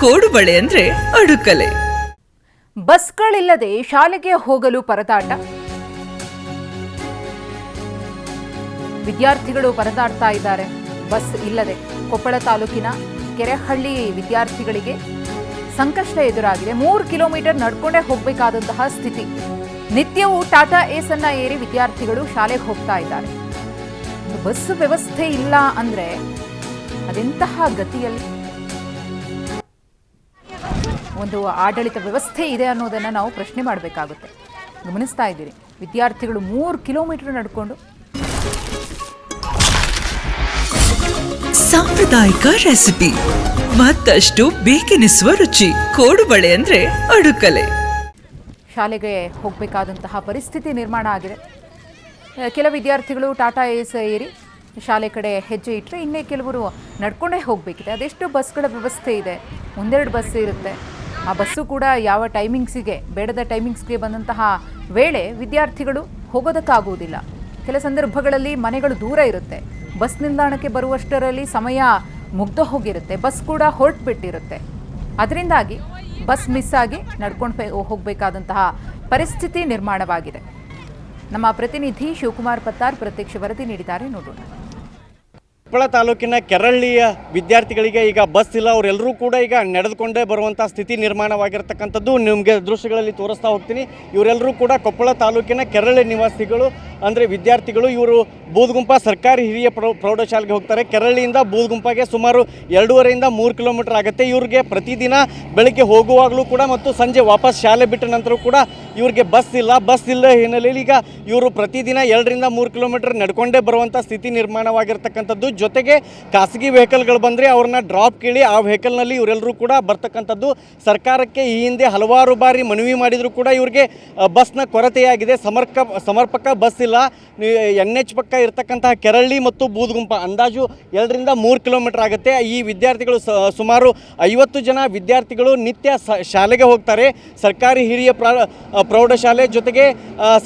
ಕೋಡುಬಳೆ ಅಂದ್ರೆ ಅಡುಕಲೆ. ಬಸ್ಗಳಿಲ್ಲದೆ ಶಾಲೆಗೆ ಹೋಗಲು ಪರದಾಟ. ವಿದ್ಯಾರ್ಥಿಗಳು ಪರದಾಡ್ತಾ ಇದ್ದಾರೆ ಬಸ್ ಇಲ್ಲದೆ. ಕೊಪ್ಪಳ ತಾಲೂಕಿನ ಕೆರೆಹಳ್ಳಿ ವಿದ್ಯಾರ್ಥಿಗಳಿಗೆ ಸಂಕಷ್ಟ ಎದುರಾಗಿದೆ. 3 ಕಿಲೋಮೀಟರ್ ನಡ್ಕೊಂಡೇ ಹೋಗಬೇಕಾದಂತಹ ಸ್ಥಿತಿ. ನಿತ್ಯವೂ ಟಾಟಾ ಏಸ್ ಅನ್ನ ಏರಿ ವಿದ್ಯಾರ್ಥಿಗಳು ಶಾಲೆಗೆ ಹೋಗ್ತಾ ಇದ್ದಾರೆ. ಬಸ್ ವ್ಯವಸ್ಥೆ ಇಲ್ಲ ಅಂದ್ರೆ ಅದೆಂತಹ ಗತಿಯಲ್ಲಿ ಒಂದು ಆಡಳಿತ ವ್ಯವಸ್ಥೆ ಇದೆ ಅನ್ನೋದನ್ನು ನಾವು ಪ್ರಶ್ನೆ ಮಾಡಬೇಕಾಗುತ್ತೆ. ಗಮನಿಸ್ತಾ ಇದ್ದೀರಿ, ವಿದ್ಯಾರ್ಥಿಗಳು 3 ಕಿಲೋಮೀಟರ್ ನಡ್ಕೊಂಡು. ಸಾಂಪ್ರದಾಯಿಕ ರೆಸಿಪಿ, ಮತ್ತಷ್ಟು ಬೇಕೆನಿಸುವ ರುಚಿ. ಕೋಡುಬಳೆ ಅಂದ್ರೆ ಅಡುಕಲೆ. ಶಾಲೆಗೆ ಹೋಗಬೇಕಾದಂತಹ ಪರಿಸ್ಥಿತಿ ನಿರ್ಮಾಣ ಆಗಿದೆ. ಕೆಲ ವಿದ್ಯಾರ್ಥಿಗಳು ಟಾಟಾ ಏಸ್ ಏರಿ ಶಾಲೆ ಕಡೆ ಹೆಜ್ಜೆ ಇಟ್ಟರೆ, ಇನ್ನೇ ಕೆಲವರು ನಡ್ಕೊಂಡೇ ಹೋಗಬೇಕಿದೆ. ಅದೆಷ್ಟು ಬಸ್ಗಳ ವ್ಯವಸ್ಥೆ ಇದೆ, ಒಂದೆರಡು ಬಸ್ ಇರುತ್ತೆ. ಆ ಬಸ್ಸು ಕೂಡ ಯಾವ ಟೈಮಿಂಗ್ಸಿಗೆ, ಬೇಡದ ಟೈಮಿಂಗ್ಸ್ಗೆ ಬಂದಂತಹ ವೇಳೆ ವಿದ್ಯಾರ್ಥಿಗಳು ಹೋಗೋದಕ್ಕಾಗುವುದಿಲ್ಲ. ಕೆಲ ಸಂದರ್ಭಗಳಲ್ಲಿ ಮನೆಗಳು ದೂರ ಇರುತ್ತೆ. ಬಸ್ ನಿಲ್ದಾಣಕ್ಕೆ ಬರುವಷ್ಟರಲ್ಲಿ ಸಮಯ ಮುಗ್ದು ಹೋಗಿರುತ್ತೆ. ಬಸ್ ಕೂಡ ಹೊರಟುಬಿಟ್ಟಿರುತ್ತೆ. ಅದರಿಂದಾಗಿ ಬಸ್ ಮಿಸ್ ಆಗಿ ನಡ್ಕೊಂಡು ಹೋಗಬೇಕಾದಂತಹ ಪರಿಸ್ಥಿತಿ ನಿರ್ಮಾಣವಾಗಿದೆ. ನಮ್ಮ ಪ್ರತಿನಿಧಿ ಶಿವಕುಮಾರ್ ಪತ್ತಾರ್ ಪ್ರತ್ಯಕ್ಷ ವರದಿ ನೀಡಿದ್ದಾರೆ, ನೋಡೋಣ. ಕೊಪ್ಪಳ ತಾಲೂಕಿನ ಕೆರಹಳ್ಳಿಯ ವಿದ್ಯಾರ್ಥಿಗಳಿಗೆ ಈಗ ಬಸ್ ಇಲ್ಲ. ಅವರೆಲ್ಲರೂ ಕೂಡ ಈಗ ನಡೆದುಕೊಂಡೇ ಬರುವಂಥ ಸ್ಥಿತಿ ನಿರ್ಮಾಣವಾಗಿರ್ತಕ್ಕಂಥದ್ದು ನಿಮಗೆ ದೃಶ್ಯಗಳಲ್ಲಿ ತೋರಿಸ್ತಾ ಹೋಗ್ತೀನಿ. ಇವರೆಲ್ಲರೂ ಕೂಡ ಕೊಪ್ಪಳ ತಾಲೂಕಿನ ಕೆರಹಳ್ಳಿ ನಿವಾಸಿಗಳು, ಅಂದರೆ ವಿದ್ಯಾರ್ಥಿಗಳು. ಇವರು ಬೂದಗುಂಪ ಸರ್ಕಾರಿ ಹಿರಿಯ ಪ್ರೌಢಶಾಲೆಗೆ ಹೋಗ್ತಾರೆ. ಕೆರಹಳ್ಳಿಯಿಂದ ಬೂದಗುಂಪಗೆ ಸುಮಾರು 2.5 3 ಕಿಲೋಮೀಟರ್ ಆಗುತ್ತೆ. ಇವ್ರಿಗೆ ಪ್ರತಿದಿನ ಬೆಳಗ್ಗೆ ಹೋಗುವಾಗಲೂ ಕೂಡ ಮತ್ತು ಸಂಜೆ ವಾಪಸ್ ಶಾಲೆ ಬಿಟ್ಟ ನಂತರ ಕೂಡ ಇವ್ರಿಗೆ ಬಸ್ ಇಲ್ಲ. ಬಸ್ ಇಲ್ಲ ಹಿನ್ನೆಲೆಯಲ್ಲಿ ಈಗ ಇವರು ಪ್ರತಿದಿನ 2 3 ಕಿಲೋಮೀಟರ್ ನಡ್ಕೊಂಡೇ ಬರುವಂಥ ಸ್ಥಿತಿ ನಿರ್ಮಾಣವಾಗಿರ್ತಕ್ಕಂಥದ್ದು. ಜೊತೆಗೆ ಖಾಸಗಿ ವೆಹಿಕಲ್ಗಳು ಬಂದರೆ ಅವ್ರನ್ನ ಡ್ರಾಪ್ ಕೇಳಿ ಆ ವೆಹಿಕಲ್ನಲ್ಲಿ ಇವರೆಲ್ಲರೂ ಕೂಡ ಬರ್ತಕ್ಕಂಥದ್ದು. ಸರ್ಕಾರಕ್ಕೆ ಈ ಹಿಂದೆ ಹಲವಾರು ಬಾರಿ ಮನವಿ ಮಾಡಿದರೂ ಕೂಡ ಇವ್ರಿಗೆ ಬಸ್ನ ಕೊರತೆಯಾಗಿದೆ. ಸಮರ್ಪಕ ಬಸ್ ಇಲ್ಲ. NH ಪಕ್ಕ ಇರತಕ್ಕಂತಹ ಕೆರಹಳ್ಳಿ ಮತ್ತು ಬೂದಗುಂಪ ಅಂದಾಜು 2 3 ಕಿಲೋಮೀಟರ್ ಆಗುತ್ತೆ. ಈ ವಿದ್ಯಾರ್ಥಿಗಳು ಸುಮಾರು 50 ಜನ ವಿದ್ಯಾರ್ಥಿಗಳು ನಿತ್ಯ ಶಾಲೆಗೆ ಹೋಗ್ತಾರೆ. ಸರ್ಕಾರಿ ಹಿರಿಯ ಪ್ರೌಢಶಾಲೆ ಜೊತೆಗೆ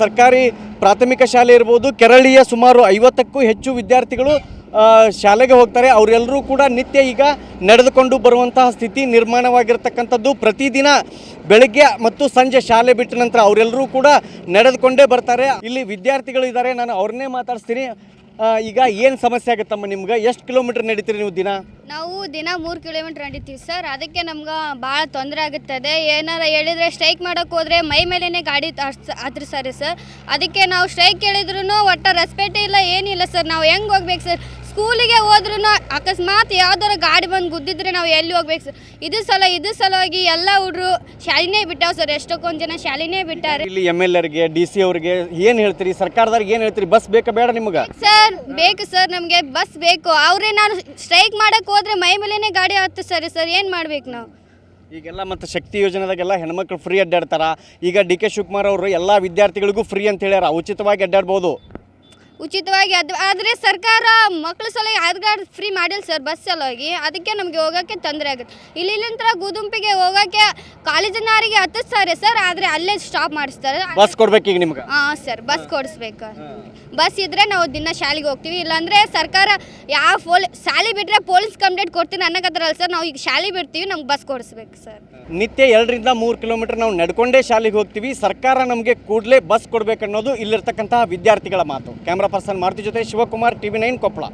ಸರ್ಕಾರಿ ಪ್ರಾಥಮಿಕ ಶಾಲೆ ಇರ್ಬೋದು. ಕೆರಹಳ್ಳಿಯ ಸುಮಾರು 50ಕ್ಕೂ ಹೆಚ್ಚು ವಿದ್ಯಾರ್ಥಿಗಳು ಶಾಲೆಗೆ ಹೋಗ್ತಾರೆ. ಅವರೆಲ್ಲರೂ ಕೂಡ ನಿತ್ಯ ಈಗ ನಡೆದುಕೊಂಡು ಬರುವಂತಹ ಸ್ಥಿತಿ ನಿರ್ಮಾಣವಾಗಿರ್ತಕ್ಕಂಥದ್ದು. ಪ್ರತಿದಿನ ಬೆಳಗ್ಗೆ ಮತ್ತು ಸಂಜೆ ಶಾಲೆ ಬಿಟ್ಟ ನಂತರ ಅವರೆಲ್ಲರೂ ಕೂಡ ನಡೆದುಕೊಂಡೇ ಬರ್ತಾರೆ. ಇಲ್ಲಿ ವಿದ್ಯಾರ್ಥಿಗಳು ಇದ್ದಾರೆ, ನಾನು ಅವ್ರನ್ನೇ ಮಾತಾಡಿಸ್ತೀನಿ. ಈಗ ಏನು ಸಮಸ್ಯೆ ಆಗುತ್ತಮ್ಮ ನಿಮ್ಗೆ? ಎಷ್ಟು ಕಿಲೋಮೀಟರ್ ನಡೀತೀರಿ ನೀವು ದಿನ? ನಾವು ದಿನ 3 ಕಿಲೋಮೀಟರ್ ನಡೀತೀವಿ ಸರ್. ಅದಕ್ಕೆ ನಮ್ಗೆ ಭಾಳ ತೊಂದರೆ ಆಗುತ್ತದೆ. ಏನಾರ ಹೇಳಿದರೆ ಸ್ಟ್ರೈಕ್ ಮಾಡೋಕ್ಕೆ ಹೋದರೆ ಮೈ ಮೇಲೇ ಗಾಡಿ ಆದ್ರಿ ಸರ್. ಅದಕ್ಕೆ ನಾವು ಸ್ಟ್ರೈಕ್ ಹೇಳಿದ್ರು ಒಟ್ಟು ರೆಸ್ಪೆಕ್ಟೇ ಇಲ್ಲ, ಏನಿಲ್ಲ ಸರ್. ನಾವು ಹೆಂಗೆ ಹೋಗ್ಬೇಕು ಸರ್? ಸ್ಕೂಲಿಗೆ ಹೋದ್ರೂ ಅಕಸ್ಮಾತ್ ಯಾವ್ದಾರ ಗಾಡಿ ಬಂದು ಗುದ್ದಿದ್ರೆ ನಾವು ಎಲ್ಲಿ ಹೋಗ್ಬೇಕು ಸರ್? ಇದು ಸಲುವಾಗಿ ಎಲ್ಲ ಹುಡುಗರು ಶಾಲೆನೇ ಬಿಟ್ಟಾವ ಸರ್. ಎಷ್ಟೊಂದು ಜನ ಶಾಲೆನೇ ಬಿಟ್ಟಾರೆ. ಇಲ್ಲಿ MLA DC ಅವ್ರಿಗೆ ಏನು ಹೇಳ್ತೀರಿ? ಸರ್ಕಾರದವ್ರಿಗೆ ಏನು ಹೇಳ್ತೀರಿ? ಬಸ್ ಬೇಕಾ ಬೇಡ ನಿಮ್ಗೆ? ಸರ್ ಬೇಕು ಸರ್, ನಮಗೆ ಬಸ್ ಬೇಕು. ಅವರೇ ನಾನು ಸ್ಟ್ರೈಕ್ ಮಾಡೋಕ್ಕೆ ಹೋದ್ರೆ ಮೈ ಮೇಲೇ ಗಾಡಿ ಹತ್ತು ಸರ್. ಏನು ಮಾಡ್ಬೇಕು ನಾವು? ಈಗೆಲ್ಲ ಮತ್ತು ಶಕ್ತಿ ಯೋಜನೆದಾಗೆಲ್ಲ ಹೆಣ್ಮಕ್ಳು ಫ್ರೀ ಅಡ್ಡಾಡ್ತಾರ. ಈಗ DK ಶಿವಕುಮಾರ್ ಅವರು ಎಲ್ಲ ವಿದ್ಯಾರ್ಥಿಗಳಿಗೂ ಫ್ರೀ ಅಂತ ಹೇಳ್ಯಾರ, ಉಚಿತವಾಗಿ ಅಡ್ಡಾಡ್ಬೋದು. ಉಚಿತವಾಗಿ ಆದರೆ ಸರ್ಕಾರ ಮಕ್ಕಳ ಸಲುವಾಗಿ ಆಧಾರ್ ಫ್ರೀ ಮಾಡಿಲ್ಲ ಸರ್, ಬಸ್ ಸಲುವಾಗಿ. ಅದಕ್ಕೆ ನಮಗೆ ಹೋಗೋಕ್ಕೆ ತೊಂದರೆ ಆಗುತ್ತೆ. ಇಲ್ಲಿಂದ ಗುದುಂಪಿಗೆ ಹೋಗೋಕ್ಕೆ ಕಾಲೇಜಿನವರಿಗೆ ಹತ್ತಿಸ್ತಾರೆ ಸರ್, ಆದರೆ ಅಲ್ಲೇ ಸ್ಟಾಪ್ ಮಾಡಿಸ್ತಾರೆ. ಬಸ್ ಕೊಡ್ಬೇಕು ಈಗ ನಿಮ್ಗೆ? ಹಾಂ ಸರ್, ಬಸ್ ಕೊಡಿಸ್ಬೇಕು. ಬಸ್ ಇದ್ದರೆ ನಾವು ದಿನ ಶಾಲೆಗೆ ಹೋಗ್ತೀವಿ. ಇಲ್ಲಾಂದರೆ ಸರ್ಕಾರ ಯಾವ ಶಾಲೆ ಬಿಟ್ಟರೆ ಪೊಲೀಸ್ ಕಂಪ್ಲೇಂಟ್ ಕೊಡ್ತೀನಿ ಅನ್ನಕತ್ತಾರಲ್ಲ ಸರ್. ನಾವು ಈಗ ಶಾಲೆ ಬಿಡ್ತೀವಿ, ನಮ್ಗೆ ಬಸ್ ಕೊಡಿಸ್ಬೇಕು ಸರ್. ನಿತ್ಯ 2 3 ಕಿಲೋಮೀಟರ್ ನಾವು ನಡ್ಕೊಂಡೇ ಶಾಲೆಗೆ ಹೋಗ್ತೀವಿ. ಸರ್ಕಾರ ನಮಗೆ ಕೂಡಲೇ ಬಸ್ ಕೊಡಬೇಕನ್ನೋದು ಇಲ್ಲಿರ್ತಕ್ಕಂತಹ ವಿದ್ಯಾರ್ಥಿಗಳ ಮಾತು. ಕ್ಯಾಮ್ರಾ ಪರ್ಸನ್ ಮಾರುತಿ ಜೊತೆ ಶಿವಕುಮಾರ್, TV9 ಕೊಪ್ಪಳ.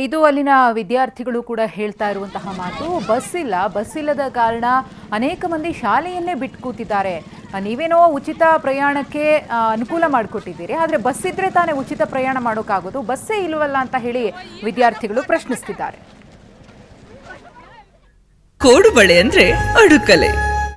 ಇದು ಅಲ್ಲಿನ ವಿದ್ಯಾರ್ಥಿಗಳು ಕೂಡ ಹೇಳ್ತಾ ಇರುವಂತಹ ಮಾತು. ಬಸ್ ಇಲ್ಲದ ಕಾರಣ ಅನೇಕ ಮಂದಿ ಶಾಲೆಯನ್ನೇ ಬಿಟ್ಟು ಕೂತಿದ್ದಾರೆ. ನೀವೇನೋ ಉಚಿತ ಪ್ರಯಾಣಕ್ಕೆ ಅನುಕೂಲ ಮಾಡಿಕೊಟ್ಟಿದ್ದೀರಿ, ಆದರೆ ಬಸ್ ಇದ್ರೆ ತಾನೇ ಉಚಿತ ಪ್ರಯಾಣ ಮಾಡೋಕ್ಕಾಗೋದು. ಬಸ್ಸೇ ಇಲ್ವಲ್ಲ ಅಂತ ಹೇಳಿ ವಿದ್ಯಾರ್ಥಿಗಳು ಪ್ರಶ್ನಿಸ್ತಿದ್ದಾರೆ. ಕೋಡುಬಳೆ ಅಂದ್ರೆ ಅಡುಕಲೆ.